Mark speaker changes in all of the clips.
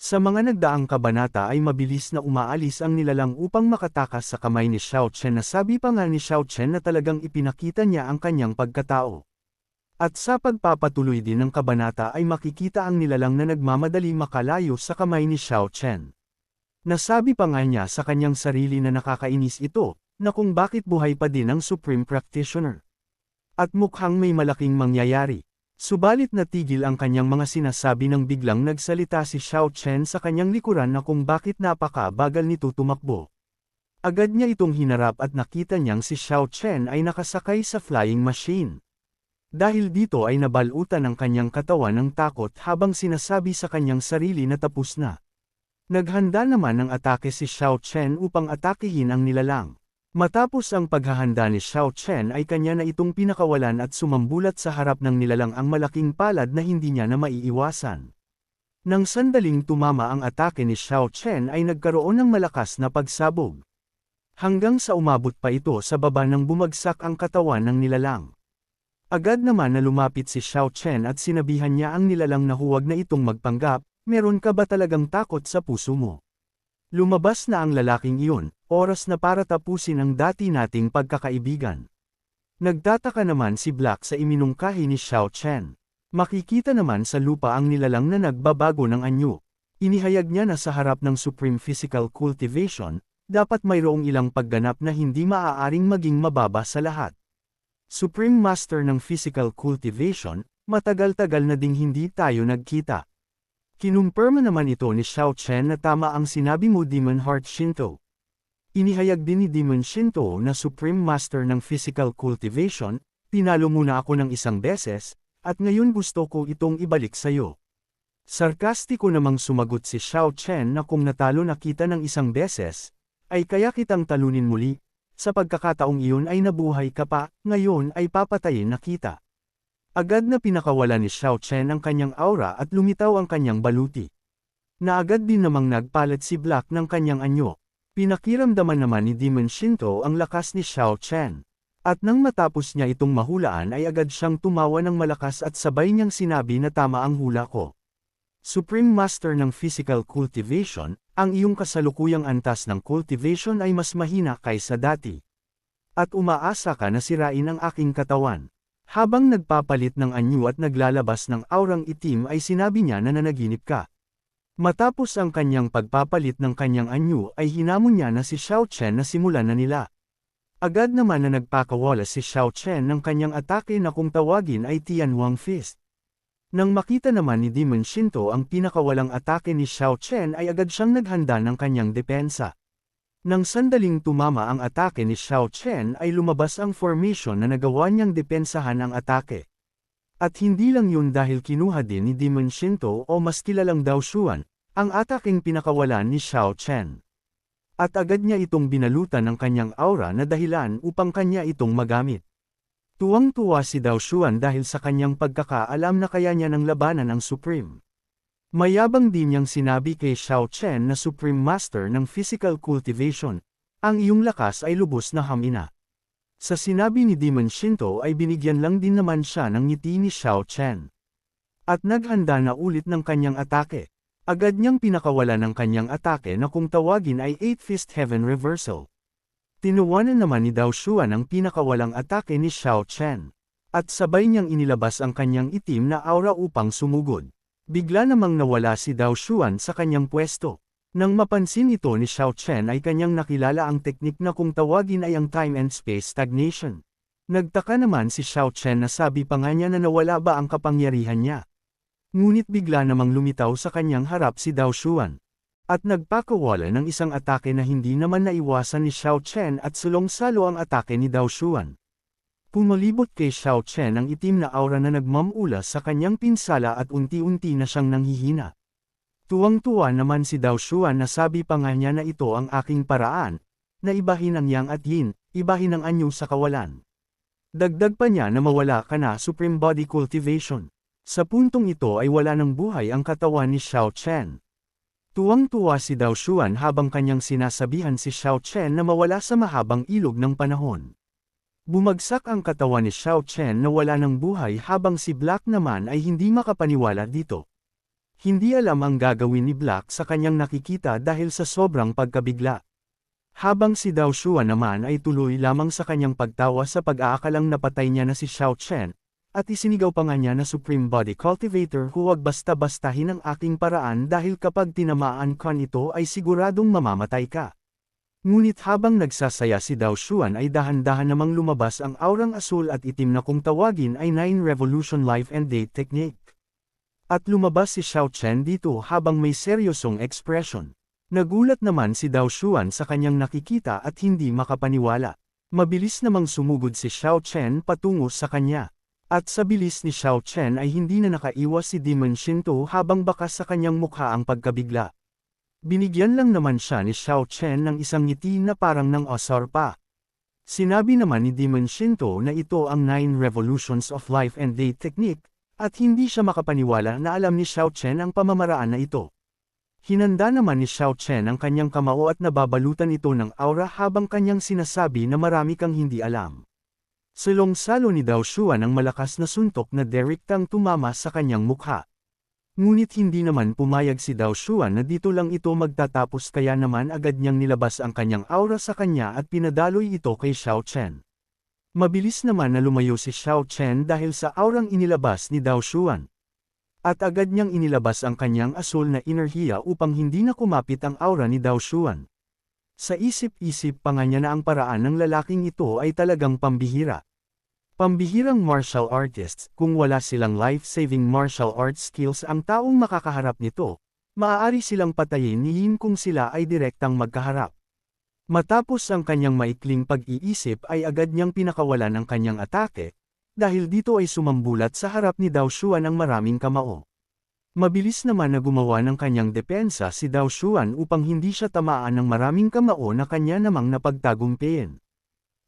Speaker 1: Sa mga nagdaang kabanata ay mabilis na umaalis ang nilalang upang makatakas sa kamay ni Xiao Chen na sabi pa nga ni Xiao Chen na talagang ipinakita niya ang kanyang pagkatao. At sa pagpapatuloy din ng kabanata ay makikita ang nilalang na nagmamadali makalayo sa kamay ni Xiao Chen. Nasabi pa nga niya sa kanyang sarili na nakakainis ito, na kung bakit buhay pa din ang Supreme Practitioner. At mukhang may malaking mangyayari. Subalit natigil ang kanyang mga sinasabi nang biglang nagsalita si Xiao Chen sa kanyang likuran na kung bakit napaka-bagal nito tumakbo. Agad niya itong hinarap at nakita niyang si Xiao Chen ay nakasakay sa flying machine. Dahil dito ay nabalutan ang kanyang katawan ng takot habang sinasabi sa kanyang sarili na tapos na. Naghanda naman ng atake si Xiao Chen upang atakihin ang nilalang. Matapos ang paghahanda ni Xiao Chen ay kanya na itong pinakawalan at sumambulat sa harap ng nilalang ang malaking palad na hindi niya na maiiwasan. Nang sandaling tumama ang atake ni Xiao Chen ay nagkaroon ng malakas na pagsabog. Hanggang sa umabot pa ito sa baba nang bumagsak ang katawan ng nilalang. Agad naman na lumapit si Xiao Chen at sinabihan niya ang nilalang na huwag na itong magpanggap, meron ka ba talagang takot sa puso mo? Lumabas na ang lalaking iyon, oras na para tapusin ang dati nating pagkakaibigan. Nagtataka naman si Black sa iminungkahi ni Xiao Chen. Makikita naman sa lupa ang nilalang na nagbabago ng anyo. Inihayag niya na sa harap ng Supreme Physical Cultivation, dapat mayroong ilang pagganap na hindi maaaring maging mababa sa lahat. Supreme Master ng Physical Cultivation, matagal-tagal na ding hindi tayo nagkita. Kinumpirma naman ito ni Xiao Chen na tama ang sinabi mo Demon Heart Shinto. Inihayag din ni Demon Shinto na Supreme Master ng Physical Cultivation, tinalo muna ako ng isang beses, at ngayon gusto ko itong ibalik sayo. Sarkastiko namang sumagot si Xiao Chen na kung natalo na kita ng isang beses, ay kaya kitang talunin muli, sa pagkakataong iyon ay nabuhay ka pa, ngayon ay papatayin na kita. Agad na pinakawala ni Xiao Chen ang kanyang aura at lumitaw ang kanyang baluti. Naagad din namang nagpalat si Black ng kanyang anyo. Pinakiramdaman naman ni Demon Shinto ang lakas ni Xiao Chen. At nang matapos niya itong mahulaan ay agad siyang tumawa ng malakas at sabay niyang sinabi na tama ang hula ko. Supreme Master ng Physical Cultivation, ang iyong kasalukuyang antas ng cultivation ay mas mahina kaysa dati. At umaasa ka na sirain ang aking katawan. Habang nagpapalit ng anyo at naglalabas ng aurang itim ay sinabi niya na nanaginip ka. Matapos ang kanyang pagpapalit ng kanyang anyo ay hinamon niya na si Xiao Chen na simulan na nila. Agad naman na nagpakawala si Xiao Chen ng kanyang atake na kung tawagin ay Tianwang Fist. Nang makita naman ni Demon Shinto ang pinakawalang atake ni Xiao Chen ay agad siyang naghanda ng kanyang depensa. Nang sandaling tumama ang atake ni Xiao Chen ay lumabas ang formation na nagawa niyang depensahan ang atake. At hindi lang yun dahil kinuha din ni Demon Shinto o mas kilalang Dao Xuan, ang ataking pinakawalan ni Xiao Chen. At agad niya itong binalutan ng kanyang aura na dahilan upang kanya itong magamit. Tuwang-tuwa si Dao Xuan dahil sa kanyang pagkakaalam na kaya niya ng labanan ang Supreme. Mayabang din niyang sinabi kay Xiao Chen na Supreme Master ng Physical Cultivation, ang iyong lakas ay lubos na hamina. Sa sinabi ni Demon Shinto ay binigyan lang din naman siya ng ngiti ni Xiao Chen. At naghanda na ulit ng kanyang atake. Agad niyang pinakawala ng kanyang atake na kung tawagin ay 8 Fist Heaven Reversal. Tinuwanan naman ni Dao Xuan ang pinakawalang atake ni Xiao Chen. At sabay niyang inilabas ang kanyang itim na aura upang sumugod. Bigla namang nawala si Dao Xuan sa kanyang pwesto. Nang mapansin ito ni Xiao Chen ay kanyang nakilala ang teknik na kung tawagin ay ang Time and Space Stagnation. Nagtaka naman si Xiao Chen na sabi pa nga niya na nawala ba ang kapangyarihan niya. Ngunit bigla namang lumitaw sa kanyang harap si Dao Xuan. At nagpakawala ng isang atake na hindi naman naiwasan ni Xiao Chen at sulong-salo ang atake ni Dao Xuan. Pumalibot kay Xiao Chen ang itim na aura na nagmamula sa kanyang pinsala at unti-unti na siyang nanghihina. Tuwang-tuwa naman si Dao Xuan na sabi pa nga niya na ito ang aking paraan, na ibahin ang yang at yin, ibahin ang anyo sa kawalan. Dagdag pa niya na mawala ka na Supreme Body Cultivation. Sa puntong ito ay wala ng buhay ang katawan ni Xiao Chen. Tuwang-tuwa si Dao Xuan habang kanyang sinasabihan si Xiao Chen na mawala sa mahabang ilog ng panahon. Bumagsak ang katawan ni Xiao Chen na wala ng buhay habang si Black naman ay hindi makapaniwala dito. Hindi alam ang gagawin ni Black sa kanyang nakikita dahil sa sobrang pagkabigla. Habang si Dao Xuan naman ay tuloy lamang sa kanyang pagtawa sa pag-aakalang napatay niya na si Xiao Chen, at isinigaw pa nga niya na Supreme Body Cultivator, huwag basta-bastahin ang aking paraan dahil kapag tinamaan ka nito ay siguradong mamamatay ka. Ngunit habang nagsasaya si Dao Xuan ay dahan-dahan namang lumabas ang aurang asul at itim na kung tawagin ay 9 Revolution Life and Date Technique. At lumabas si Xiao Chen dito habang may seryosong ekspresyon. Nagulat naman si Dao Xuan sa kanyang nakikita at hindi makapaniwala. Mabilis namang sumugod si Xiao Chen patungo sa kanya. At sa bilis ni Xiao Chen ay hindi na nakaiwas si Demon Shinto habang bakas sa kanyang mukha ang pagkabigla. Binigyan lang naman siya ni Xiao Chen ng isang ngiti na parang nang asar pa. Sinabi naman ni Demon Shinto na ito ang 9 Revolutions of Life and Date Technique, at hindi siya makapaniwala na alam ni Xiao Chen ang pamamaraan na ito. Hinanda naman ni Xiao Chen ang kanyang kamao at nababalutan ito ng aura habang kanyang sinasabi na marami kang hindi alam. Salong-salo ni Dao Xuan ang malakas na suntok na direktang tumama sa kanyang mukha. Ngunit hindi naman pumayag si Dao Xuan na dito lang ito magtatapos, kaya naman agad niyang nilabas ang kanyang aura sa kanya at pinadaloy ito kay Xiao Chen. Mabilis naman na lumayo si Xiao Chen dahil sa aurang inilabas ni Dao Xuan. At agad niyang inilabas ang kanyang asul na enerhiya upang hindi na kumapit ang aura ni Dao Xuan. Sa isip-isip pa nga niya na ang paraan ng lalaking ito ay talagang pambihira. Pambihirang martial artists, kung wala silang life-saving martial arts skills ang taong makakaharap nito, maaari silang patayin ni Yin kung sila ay direktang magkaharap. Matapos ang kanyang maikling pag-iisip ay agad niyang pinakawalan ang kanyang atake, dahil dito ay sumambulat sa harap ni Dao Xuan ang maraming kamao. Mabilis naman na gumawa ng kanyang depensa si Dao Xuan upang hindi siya tamaan ng maraming kamao na kanya namang napagtagumpayan.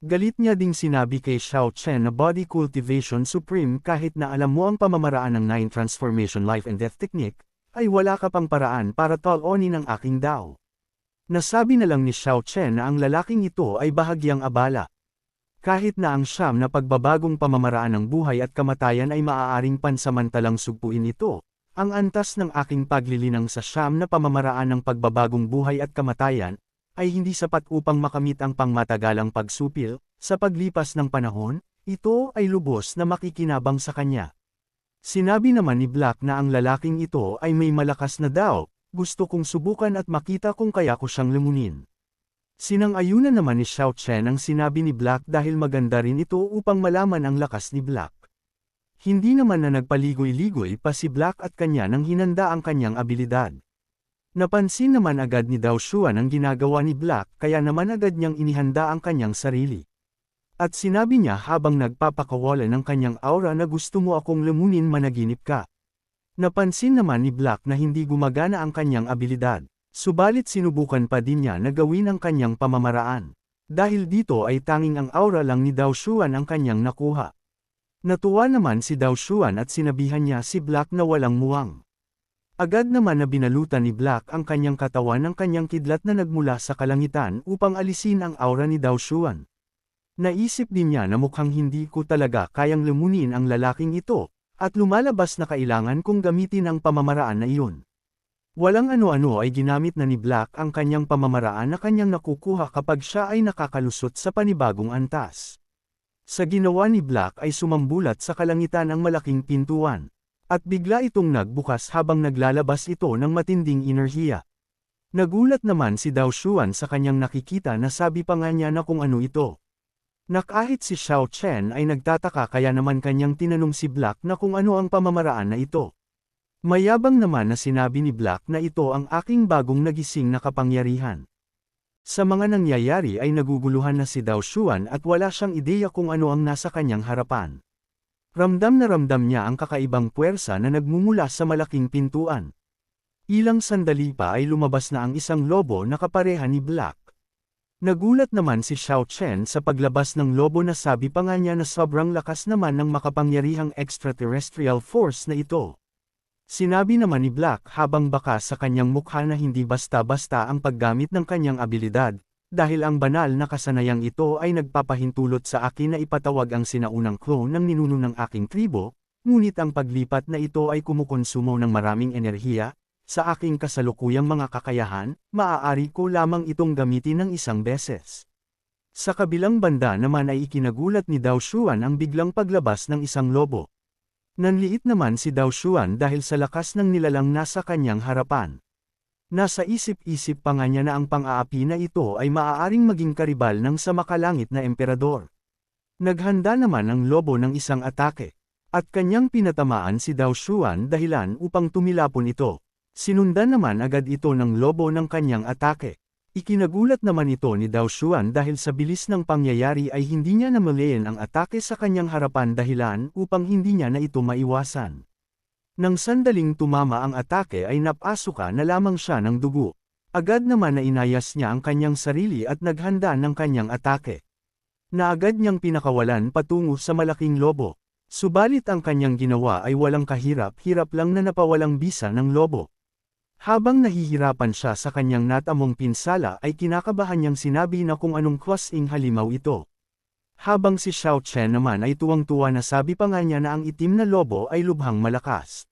Speaker 1: Galit niya ding sinabi kay Xiao Chen na Body Cultivation Supreme, kahit na alam mo ang pamamaraan ng 9 Transformation Life and Death Technique, ay wala ka pang paraan para talonin ang aking Dao. Nasabi na lang ni Xiao Chen na ang lalaking ito ay bahagyang abala. Kahit na ang siyam na pagbabagong pamamaraan ng buhay at kamatayan ay maaaring pansamantalang sugpuin ito, ang antas ng aking paglilinang sa siyam na pamamaraan ng pagbabagong buhay at kamatayan, ay hindi sapat upang makamit ang pangmatagalang pagsupil. Sa paglipas ng panahon, ito ay lubos na makikinabang sa kanya. Sinabi naman ni Black na ang lalaking ito ay may malakas na Dao. Gusto kong subukan at makita kung kaya ko siyang lumunin. Sinang-ayunan naman ni Xiao Chen ang sinabi ni Black dahil maganda rin ito upang malaman ang lakas ni Black. Hindi naman na nagpaligoy-ligoy pa si Black at kanya nang hinanda ang kanyang abilidad. Napansin naman agad ni Dao Xuan ang ginagawa ni Black, kaya naman agad niyang inihanda ang kanyang sarili. At sinabi niya habang nagpapakawalan ng kanyang aura na gusto mo akong lumunin, managinip ka. Napansin naman ni Black na hindi gumagana ang kanyang abilidad, subalit sinubukan pa din niya na gawin ang kanyang pamamaraan. Dahil dito ay tanging ang aura lang ni Dao Xuan ang kanyang nakuha. Natuwa naman si Dao Xuan at sinabihan niya si Black na walang muwang. Agad naman na binalutan ni Black ang kanyang katawan ng kanyang kidlat na nagmula sa kalangitan upang alisin ang aura ni Dao Xuan. Naisip din niya na mukhang hindi ko talaga kayang lumunin ang lalaking ito, at lumalabas na kailangan kong gamitin ang pamamaraan na iyon. Walang ano-ano ay ginamit na ni Black ang kanyang pamamaraan na kanyang nakukuha kapag siya ay nakakalusot sa panibagong antas. Sa ginawa ni Black ay sumambulat sa kalangitan ang malaking pintuan, at bigla itong nagbukas habang naglalabas ito ng matinding enerhiya. Nagulat naman si Dao Xuan sa kanyang nakikita na sabi pa nga niya na kung ano ito. Na kahit si Xiao Chen ay nagtataka, kaya naman kanyang tinanong si Black na kung ano ang pamamaraan na ito. Mayabang naman na sinabi ni Black na ito ang aking bagong nagising na kapangyarihan. Sa mga nangyayari ay naguguluhan na si Dao Xuan at wala siyang ideya kung ano ang nasa kanyang harapan. Ramdam na ramdam niya ang kakaibang puwersa na nagmumula sa malaking pintuan. Ilang sandali pa ay lumabas na ang isang lobo na kapareha ni Black. Nagulat naman si Xiao Chen sa paglabas ng lobo na sabi pa nga niya na sobrang lakas naman ng makapangyarihang extraterrestrial force na ito. Sinabi naman ni Black habang baka sa kanyang mukha na hindi basta-basta ang paggamit ng kanyang abilidad, dahil ang banal na kasanayang ito ay nagpapahintulot sa akin na ipatawag ang sinaunang clone ng ninuno ng aking tribo, ngunit ang paglipat na ito ay kumukonsumo ng maraming enerhiya, sa aking kasalukuyang mga kakayahan, maaari ko lamang itong gamitin ng isang beses. Sa kabilang banda naman ay ikinagulat ni Dao Xuan ang biglang paglabas ng isang lobo. Nanliit naman si Dao Xuan dahil sa lakas ng nilalang nasa kanyang harapan. Nasa isip-isip pa nga niya na ang pang-aapi na ito ay maaaring maging karibal ng sa makalangit na emperador. Naghanda naman ang lobo ng isang atake, at kanyang pinatamaan si Dao Xuan dahilan upang tumilapon ito. Sinundan naman agad ito ng lobo ng kanyang atake. Ikinagulat naman ito ni Dao Xuan dahil sa bilis ng pangyayari ay hindi niya namalayan ang atake sa kanyang harapan dahilan upang hindi niya na ito maiwasan. Nang sandaling tumama ang atake ay napasuka na lamang siya ng dugo. Agad naman na inayas niya ang kanyang sarili at naghanda ng kanyang atake. Naagad niyang pinakawalan patungo sa malaking lobo. Subalit ang kanyang ginawa ay walang kahirap-hirap lang na napawalang bisa ng lobo. Habang nahihirapan siya sa kanyang natamong pinsala ay kinakabahan niyang sinabi na kung anong klaseng halimaw ito. Habang si Xiao Chen naman ay tuwang-tuwa na sabi pa nga niya na ang itim na lobo ay lubhang malakas.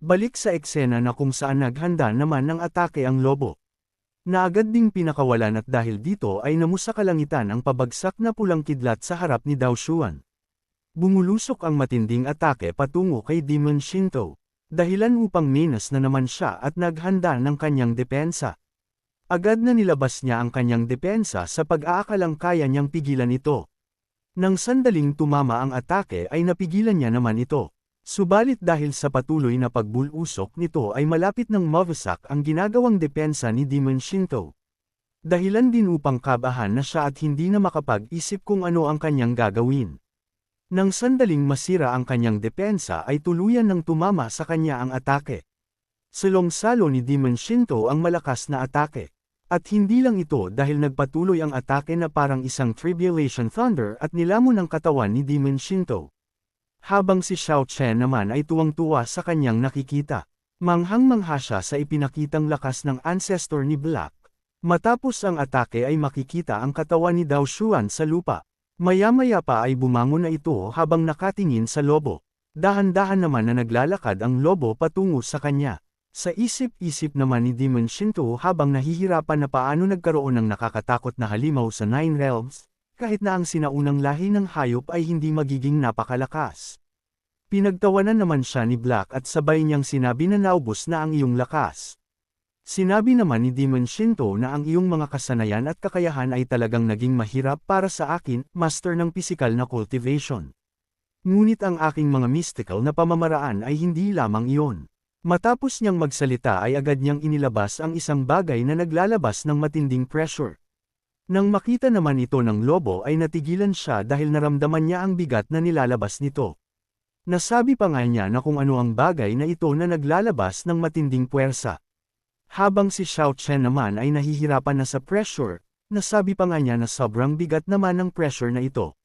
Speaker 1: Balik sa eksena na kung saan naghanda naman ng atake ang lobo. Naagad ding pinakawalan at dahil dito ay namusa kalangitan ang pabagsak na pulang kidlat sa harap ni Dao Xuan. Bumulusok ang matinding atake patungo kay Demon Shinto. Dahilan upang minas na naman siya at naghanda ng kanyang depensa. Agad na nilabas niya ang kanyang depensa sa pag-aakalang kaya niyang pigilan ito. Nang sandaling tumama ang atake ay napigilan niya naman ito. Subalit dahil sa patuloy na pagbulusok nito ay malapit ng mawasak ang ginagawang depensa ni Demon Shinto. Dahilan din upang kabahan na siya at hindi na makapag-isip kung ano ang kanyang gagawin. Nang sandaling masira ang kanyang depensa ay tuluyan ng tumama sa kanya ang atake. Salong-salo ni Demon Shinto ang malakas na atake. At hindi lang ito dahil nagpatuloy ang atake na parang isang Tribulation Thunder at nilamon ang katawan ni Demon Shinto. Habang si Xiao Chen naman ay tuwang-tuwa sa kanyang nakikita. Manghang-mangha siya sa ipinakitang lakas ng ancestor ni Black. Matapos ang atake ay makikita ang katawan ni Dao Xuan sa lupa. Maya-maya pa ay bumangon na ito habang nakatingin sa lobo. Dahan-dahan naman na naglalakad ang lobo patungo sa kanya. Sa isip-isip naman ni Demon Shinto habang nahihirapan na paano nagkaroon ng nakakatakot na halimaw sa Nine Realms, kahit na ang sinaunang lahi ng hayop ay hindi magiging napakalakas. Pinagtawanan naman siya ni Black at sabay niyang sinabi na naubos na ang iyong lakas. Sinabi naman ni Demon Shinto na ang iyong mga kasanayan at kakayahan ay talagang naging mahirap para sa akin, master ng pisikal na cultivation. Ngunit ang aking mga mystical na pamamaraan ay hindi lamang iyon. Matapos niyang magsalita ay agad niyang inilabas ang isang bagay na naglalabas ng matinding pressure. Nang makita naman ito ng lobo ay natigilan siya dahil naramdaman niya ang bigat na nilalabas nito. Nasabi pa nga niya na kung ano ang bagay na ito na naglalabas ng matinding puwersa. Habang si Xiao Chen naman ay nahihirapan na sa pressure, nasabi pa nga niya na sobrang bigat naman ng pressure na ito.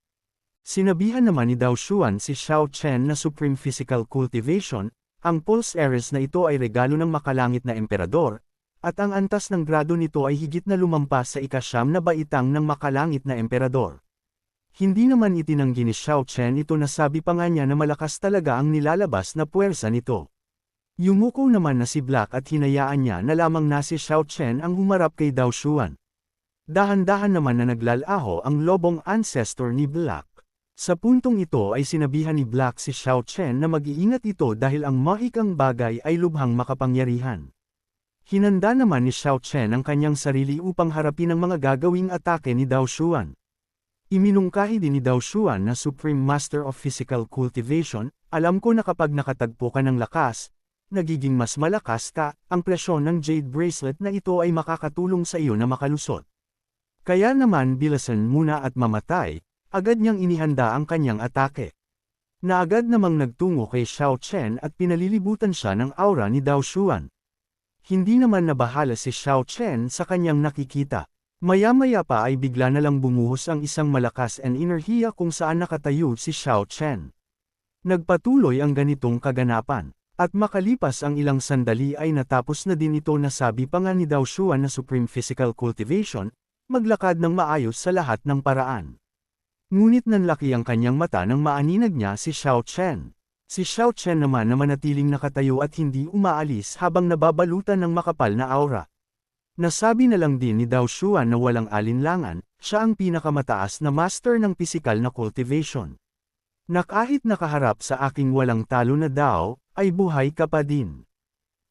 Speaker 1: Sinabihan naman ni Dao Xuan si Xiao Chen na Supreme Physical Cultivation, ang Pulse Ares na ito ay regalo ng makalangit na emperador, at ang antas ng grado nito ay higit na lumampas sa ika-9 na baitang ng makalangit na emperador. Hindi naman itinanggi ni Xiao Chen ito na sabi pa nga niya na malakas talaga ang nilalabas na puwersa nito. Yumuko naman na si Black at hinayaan niya na lamang na si Xiao Chen ang humarap kay Dao Xuan. Dahan-dahan naman na naglalaho ang lobong ancestor ni Black. Sa puntong ito ay sinabihan ni Black si Xiao Chen na mag-iingat ito dahil ang mahikang bagay ay lubhang makapangyarihan. Hinanda naman ni Xiao Chen ang kanyang sarili upang harapin ang mga gagawing atake ni Dao Xuan. Iminungkahi din ni Dao Xuan na Supreme Master of Physical Cultivation, alam ko na kapag nakatagpo ka ng lakas, nagiging mas malakas ka, ang presyon ng Jade Bracelet na ito ay makakatulong sa iyo na makalusot. Kaya naman bilasan muna at mamatay, agad niyang inihanda ang kanyang atake. Naagad namang nagtungo kay Xiao Chen at pinalilibutan siya ng aura ni Dao Xuan. Hindi naman nabahala si Xiao Chen sa kanyang nakikita. Maya-maya pa ay bigla na lang bumuhos ang isang malakas na enerhiya kung saan nakatayo si Xiao Chen. Nagpatuloy ang ganitong kaganapan. At makalipas ang ilang sandali ay natapos na din ito na sabi pa nga ni Dao Xuan na Supreme Physical Cultivation, maglakad ng maayos sa lahat ng paraan. Ngunit nanlaki ang kanyang mata nang maaninag niya si Xiao Chen. Si Xiao Chen naman na manatiling nakatayo at hindi umaalis habang nababalutan ng makapal na aura. Nasabi na lang din ni Dao Xuan na walang alinlangan, siya ang pinakamataas na master ng pisikal na cultivation. Na kahit nakaharap sa aking walang talo na Dao, ay buhay ka pa din.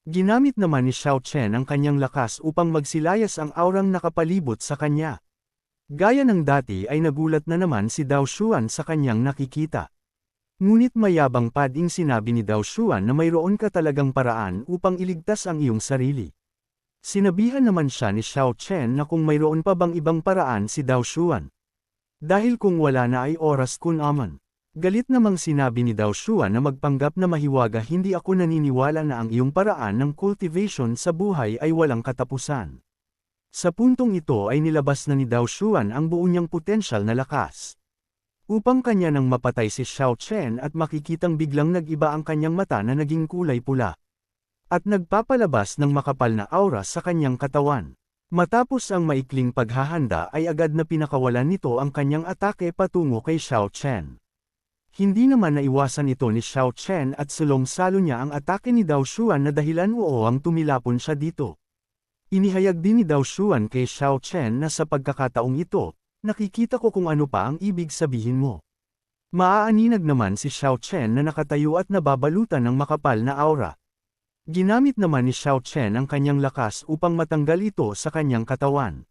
Speaker 1: Ginamit naman ni Xiao Chen ang kanyang lakas upang magsilayas ang aurang nakapalibot sa kanya. Gaya ng dati ay nagulat na naman si Dao Xuan sa kanyang nakikita. Ngunit mayabang pa ding sinabi ni Dao Xuan na mayroon ka talagang paraan upang iligtas ang iyong sarili. Sinabihan naman siya ni Xiao Chen na kung mayroon pa bang ibang paraan si Dao Xuan. Dahil kung wala na ay oras kun aman. Galit namang sinabi ni Dao Xuan na magpanggap na mahiwaga, hindi ako naniniwala na ang iyong paraan ng cultivation sa buhay ay walang katapusan. Sa puntong ito ay nilabas na ni Dao Xuan ang buo niyang potensyal na lakas. Upang kanya nang mapatay si Xiao Chen at makikitang biglang nag-iba ang kanyang mata na naging kulay pula. At nagpapalabas ng makapal na aura sa kanyang katawan. Matapos ang maikling paghahanda ay agad na pinakawalan nito ang kanyang atake patungo kay Xiao Chen. Hindi naman naiwasan ito ni Xiao Chen at sulong-salo niya ang atake ni Dao Xuan na dahilan ang tumilapon siya dito. Inihayag din ni Dao Xuan kay Xiao Chen na sa pagkakataong ito, nakikita ko kung ano pa ang ibig sabihin mo. Maaaninag naman si Xiao Chen na nakatayo at nababalutan ng makapal na aura. Ginamit naman ni Xiao Chen ang kanyang lakas upang matanggal ito sa kanyang katawan.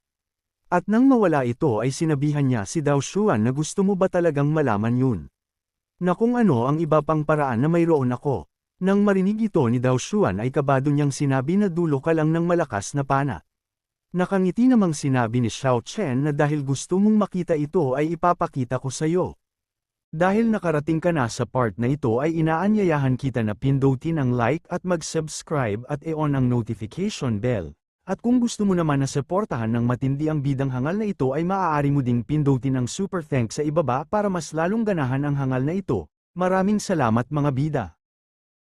Speaker 1: At nang mawala ito ay sinabihan niya si Dao Xuan na gusto mo ba talagang malaman yun? Na kung ano ang iba pang paraan na mayroon ako. Nang marinig ito ni Dao Xuan ay kabado niyang sinabi na dulo ka lang ng malakas na pana. Nakangiti namang sinabi ni Xiao Chen na dahil gusto mong makita ito ay ipapakita ko sa iyo. Dahil nakarating ka na sa part na ito ay inaanyayahan kita na pindutin ang like at mag-subscribe at i-on ang notification bell. At kung gusto mo naman na suportahan ng matindi ang bidang hangal na ito ay maaari mo ding pindutin ang super thanks sa ibaba para mas lalong ganahan ang hangal na ito. Maraming salamat mga bida.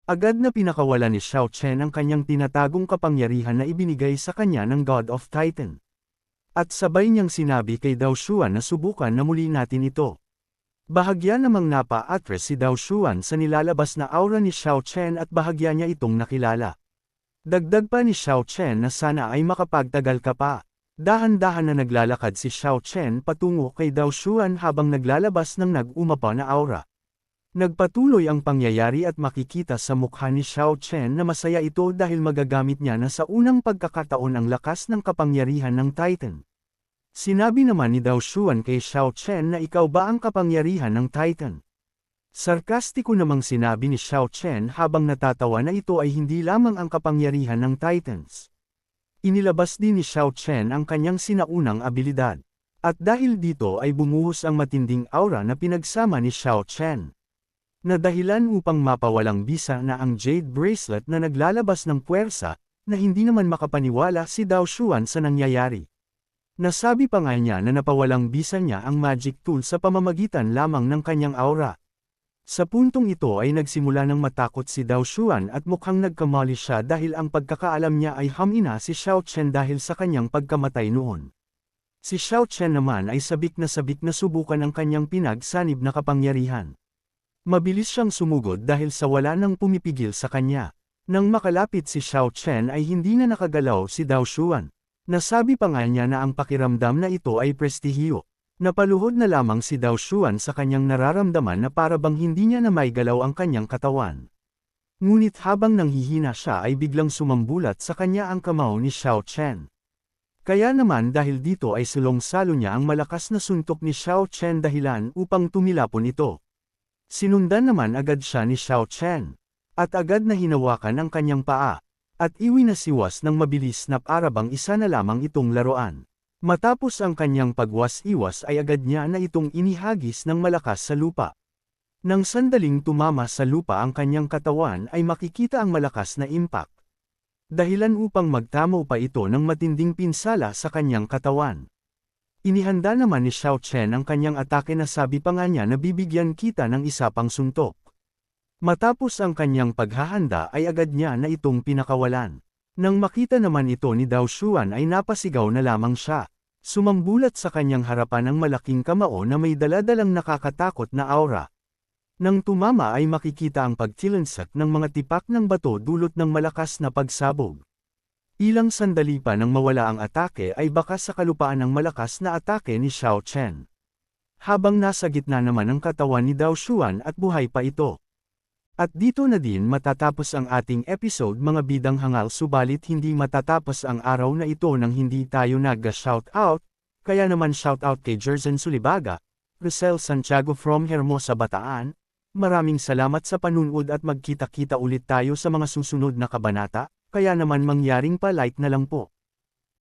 Speaker 1: Agad na pinakawalan ni Xiao Chen ang kanyang tinatagong kapangyarihan na ibinigay sa kanya ng God of Titan. At sabay niyang sinabi kay Dao Xuan na subukan na muli natin ito. Bahagya namang napa-atres si Dao Xuan sa nilalabas na aura ni Xiao Chen at bahagya niya itong nakilala. Dagdag pa ni Xiao Chen na sana ay makapagtagal ka pa. Dahan-dahan na naglalakad si Xiao Chen patungo kay Dao Xuan habang naglalabas ng nag-umapa na aura. Nagpatuloy ang pangyayari at makikita sa mukha ni Xiao Chen na masaya ito dahil magagamit niya na sa unang pagkakataon ang lakas ng kapangyarihan ng Titan. Sinabi naman ni Dao Xuan kay Xiao Chen na ikaw ba ang kapangyarihan ng Titan? Sarkastiko namang sinabi ni Xiao Chen habang natatawa na ito ay hindi lamang ang kapangyarihan ng Titans. Inilabas din ni Xiao Chen ang kanyang sinaunang abilidad. At dahil dito ay bumuhos ang matinding aura na pinagsama ni Xiao Chen. Na dahilan upang mapawalang bisa na ang Jade Bracelet na naglalabas ng puwersa, na hindi naman makapaniwala si Dao Xuan sa nangyayari. Nasabi pa nga niya na napawalang bisa niya ang magic tool sa pamamagitan lamang ng kanyang aura. Sa puntong ito ay nagsimula ng matakot si Dao Xuan at mukhang nagkamali siya dahil ang pagkakaalam niya ay hamina si Xiao Chen dahil sa kanyang pagkamatay noon. Si Xiao Chen naman ay sabik na subukan ang kanyang pinagsanib na kapangyarihan. Mabilis siyang sumugod dahil sa wala nang pumipigil sa kanya. Nang makalapit si Xiao Chen ay hindi na nakagalaw si Dao Xuan. Nasabi pa nga niya na ang pakiramdam na ito ay prestihiyo. Napaluhod na lamang si Dao Xuan sa kanyang nararamdaman na para bang hindi niya na maigalaw ang kanyang katawan. Ngunit habang nanghihina siya ay biglang sumambulat sa kanya ang kamao ni Xiao Chen. Kaya naman dahil dito ay sulong-salo niya ang malakas na suntok ni Xiao Chen dahilan upang tumilapon ito. Sinundan naman agad siya ni Xiao Chen. At agad na hinawakan ang kanyang paa. At iwinasiwas ng mabilis na para bang isa na lamang itong laruan. Matapos ang kanyang pagwas-iwas ay agad niya na itong inihagis ng malakas sa lupa. Nang sandaling tumama sa lupa ang kanyang katawan ay makikita ang malakas na impact. Dahilan upang magtamo pa ito ng matinding pinsala sa kanyang katawan. Inihanda naman ni Xiao Chen ang kanyang atake na sabi pa nga niya na bibigyan kita ng isa pang suntok. Matapos ang kanyang paghahanda ay agad niya na itong pinakawalan. Nang makita naman ito ni Dao Xuan ay napasigaw na lamang siya. Sumambulat sa kanyang harapan ang malaking kamao na may daladalang nakakatakot na aura. Nang tumama ay makikita ang pagtilansak ng mga tipak ng bato dulot ng malakas na pagsabog. Ilang sandali pa nang mawala ang atake ay baka sa kalupaan ng malakas na atake ni Xiao Chen. Habang nasa gitna naman ang katawan ni Dao Xuan at buhay pa ito. At dito na din matatapos ang ating episode mga bidang hangal, subalit hindi matatapos ang araw na ito nang hindi tayo nag-shoutout, kaya naman shoutout kay Jerzen Sulibaga, Rosel Santiago from Hermosa, Bataan. Maraming salamat sa panunood at magkita-kita ulit tayo sa mga susunod na kabanata, kaya naman mangyaring pa-like na lang po.